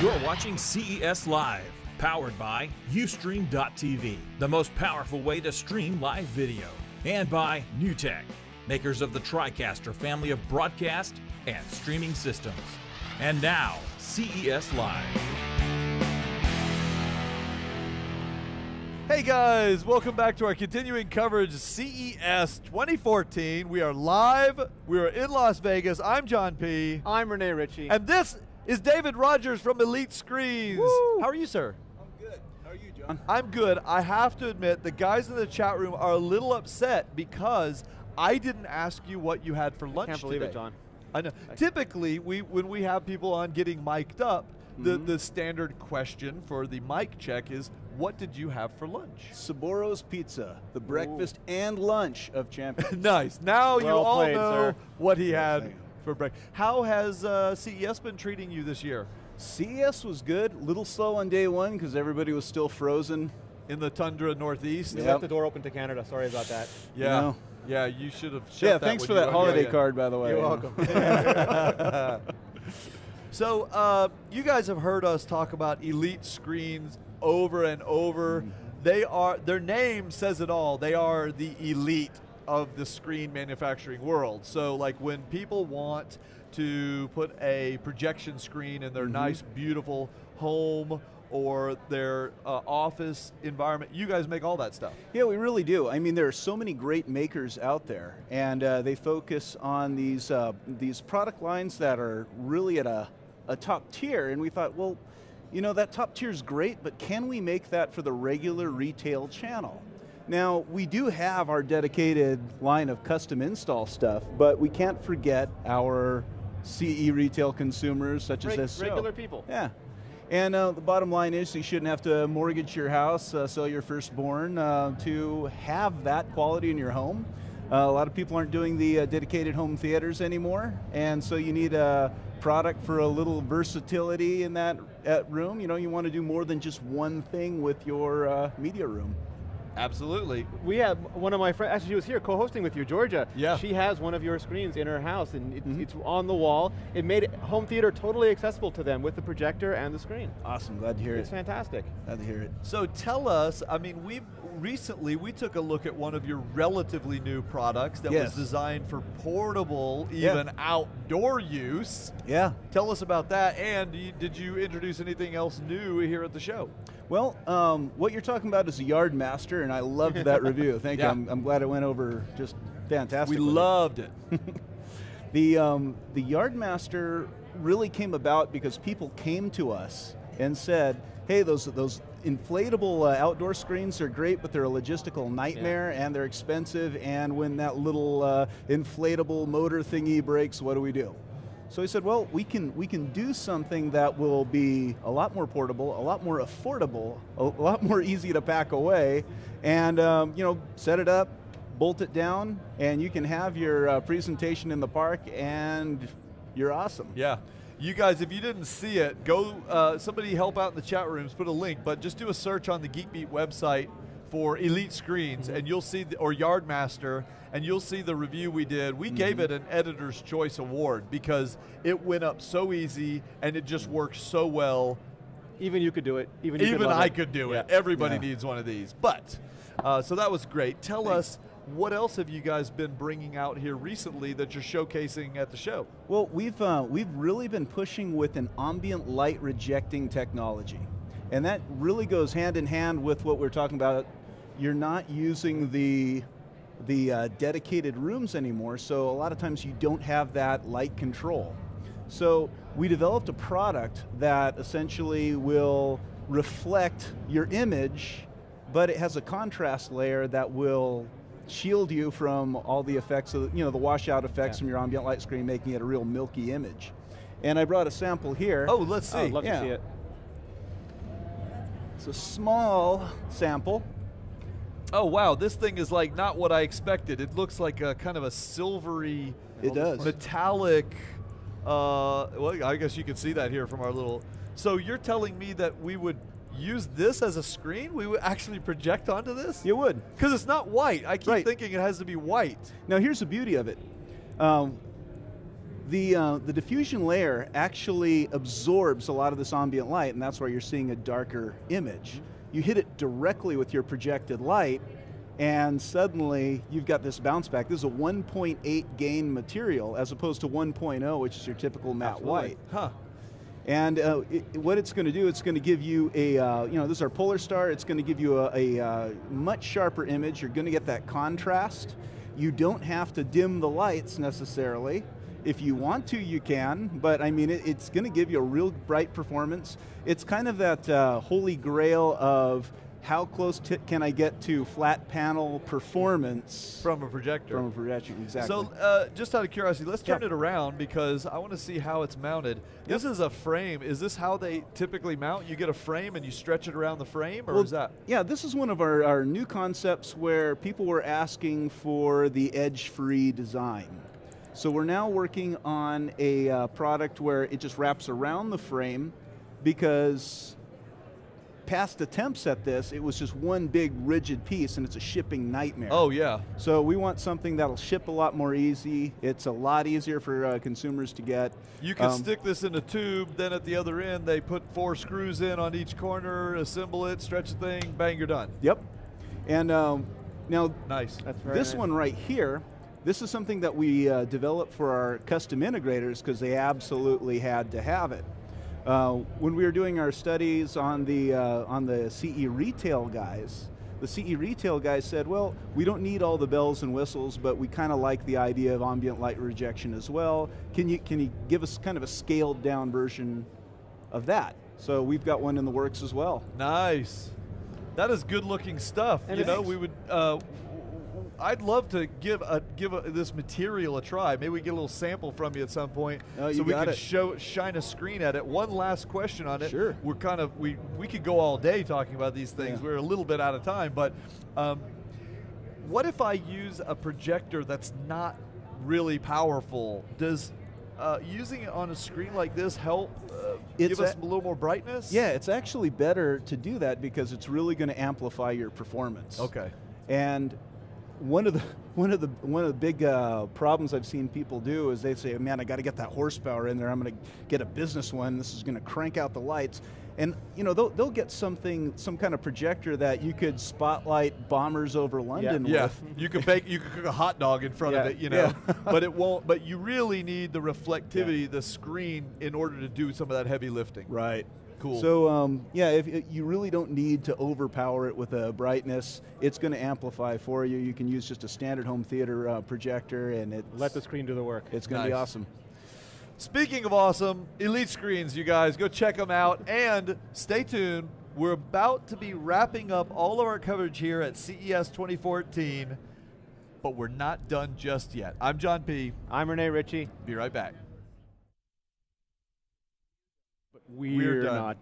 You're watching CES Live, powered by Ustream.tv, the most powerful way to stream live video, and by NewTek, makers of the TriCaster family of broadcast and streaming systems. And now, CES Live. Hey guys, welcome back to our continuing coverage of CES 2014. We are live, we are in Las Vegas. I'm John P. I'm Renee Ritchie. And this is David Rodgers from Elite Screens. Woo! How are you, sir? I'm good. How are you, John? I'm good. I have to admit, the guys in the chat room are a little upset because I didn't ask you what you had for lunch today. Can't believe it, John. I know. Typically, when we have people on getting mic'd up, the standard question for the mic check is, what did you have for lunch? Saboro's Pizza, the breakfast and lunch of champions. Nice. Now you all played, know sir. what he had for breakfast. How has CES been treating you this year? CES was good, a little slow on day one because everybody was still frozen. In the tundra northeast? We left the door open to Canada. Sorry about that. Yeah. You know? Yeah, you should have shut Yeah, that thanks when for you that were- holiday yeah. card, by the way. You're welcome. So you guys have heard us talk about Elite Screens over and over. Their name says it all. They are the elite of the screen manufacturing world. So like when people want to put a projection screen in their nice, beautiful home or their office environment, you guys make all that stuff. Yeah, we really do. I mean, there are so many great makers out there, and they focus on these product lines that are really at a top tier, and we thought, well, you know, that top tier is great, but can we make that for the regular retail channel? Now, we do have our dedicated line of custom install stuff, but we can't forget our CE retail consumers, such as this show. Regular people. Yeah. And the bottom line is you shouldn't have to mortgage your house, sell your firstborn to have that quality in your home. A lot of people aren't doing the dedicated home theaters anymore, and so you need a product for a little versatility in that room. You know, you want to do more than just one thing with your media room. Absolutely. We have one of my friends, actually she was here co-hosting with you, Georgia. Yeah. She has one of your screens in her house and it's on the wall. It made home theater totally accessible to them with the projector and the screen. Awesome, glad to hear It's it. fantastic. Glad to hear it. So tell us, I mean, recently we took a look at one of your relatively new products that was designed for portable, even outdoor use. Yeah. Tell us about that, and did you introduce anything else new here at the show? Well, what you're talking about is a Yard Master, and I loved that review. Thank you. I'm glad it went over just fantastic. We loved it. The Yard Master really came about because people came to us and said, hey, those inflatable outdoor screens are great, but they're a logistical nightmare and they're expensive, and when that little inflatable motor thingy breaks, what do we do? So he said, well, we can do something that will be a lot more portable, a lot more affordable, a lot more easy to pack away, and you know, set it up, bolt it down, and you can have your presentation in the park, and you're awesome. Yeah. You guys, if you didn't see it, go, somebody help out in the chat rooms, put a link, but just do a search on the GeekBeat website for Elite Screens, and you'll see, or Yard Master, and you'll see the review we did. We gave it an Editor's Choice Award because it went up so easy and it just works so well. Even you could do it. Even you could love I it. could do it. Yeah. Everybody needs one of these. But, so that was great. Tell us, what else have you guys been bringing out here recently that you're showcasing at the show? Well, we've really been pushing with an ambient light rejecting technology. And that really goes hand in hand with what we're talking about. You're not using the dedicated rooms anymore, so a lot of times you don't have that light control. So we developed a product that essentially will reflect your image, but it has a contrast layer that will shield you from all the effects of, you know, the washout effects from your ambient light screen, making it a real milky image. And I brought a sample here. Oh, let's see. I'd love to see it. It's a small sample. Oh wow, this thing is like not what I expected. It looks like a kind of a silvery, metallic, well, I guess you can see that here from our little, so you're telling me that we would use this as a screen? We would actually project onto this? You would. Because it's not white. I keep thinking it has to be white. Now here's the beauty of it. The diffusion layer actually absorbs a lot of this ambient light, and that's why you're seeing a darker image. You hit it directly with your projected light, and suddenly you've got this bounce back. This is a 1.8 gain material as opposed to 1.0, which is your typical matte white. Huh. And what it's going to do, it's going to give you a, this is our polar star, it's going to give you a much sharper image. You're going to get that contrast. You don't have to dim the lights necessarily. If you want to, you can, but I mean, it's going to give you a real bright performance. It's kind of that holy grail of how close can I get to flat panel performance from a projector. From a projector, exactly. So just out of curiosity, let's turn it around because I want to see how it's mounted. This is a frame. Is this how they typically mount? You get a frame and you stretch it around the frame, or is that? Yeah, this is one of our new concepts where people were asking for the edge-free design. So we're now working on a product where it just wraps around the frame, because past attempts at this, it was just one big rigid piece and it's a shipping nightmare. Oh yeah. So we want something that'll ship a lot more easy. It's a lot easier for consumers to get. You can stick this in a tube, then at the other end they put 4 screws in on each corner, assemble it, stretch the thing, bang, you're done. Yep. And now nice. That's very this nice. one right here, this is something that we developed for our custom integrators because they absolutely had to have it. When we were doing our studies on the CE retail guys, the CE retail guys said, well, we don't need all the bells and whistles, but we kind of like the idea of ambient light rejection as well. Can you give us kind of a scaled down version of that? So we've got one in the works as well. Nice. That is good looking stuff. And you know, we would. I'd love to give this material a try. Maybe we get a little sample from you at some point, so we can shine a screen at it. One last question on it. Sure. We're kind of we could go all day talking about these things. Yeah. We're a little bit out of time, but what if I use a projector that's not really powerful? Does using it on a screen like this help give us a little more brightness? Yeah, it's actually better to do that because it's really going to amplify your performance. Okay. And one of the big problems I've seen people do is they say, man, I got to get that horsepower in there. I'm going to get a business one. This is going to crank out the lights. And you know, they'll get some kind of projector that you could spotlight bombers over London with. Yeah, you could cook a hot dog in front of it, you know, but it won't. But you really need the reflectivity, the screen, in order to do some of that heavy lifting. Right. Cool. So if you really don't need to overpower it with a brightness. It's going to amplify for you. You can use just a standard home theater projector, and let the screen do the work. It's going to be awesome. Speaking of awesome, Elite Screens, you guys, go check them out, and stay tuned. We're about to be wrapping up all of our coverage here at CES 2014, but we're not done just yet. I'm John P. I'm Renee Ritchie. Be right back. We're not done.